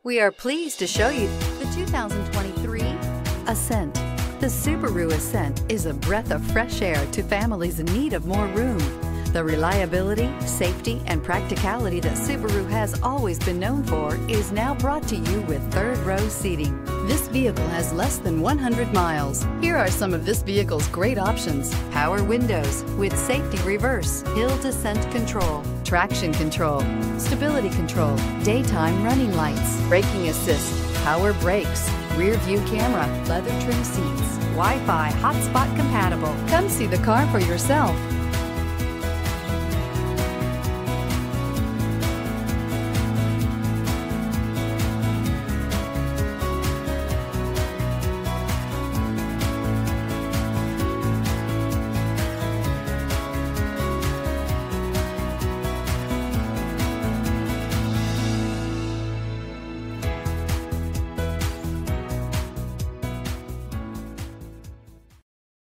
We are pleased to show you the 2023 Ascent. The Subaru Ascent is a breath of fresh air to families in need of more room. The reliability, safety, and practicality that Subaru has always been known for is now brought to you with third-row seating. This vehicle has less than 100 miles. Here are some of this vehicle's great options: power windows with safety reverse, hill descent control, traction control, stability control, daytime running lights, braking assist, power brakes, rear view camera, leather trim seats, Wi-Fi hotspot compatible. Come see the car for yourself.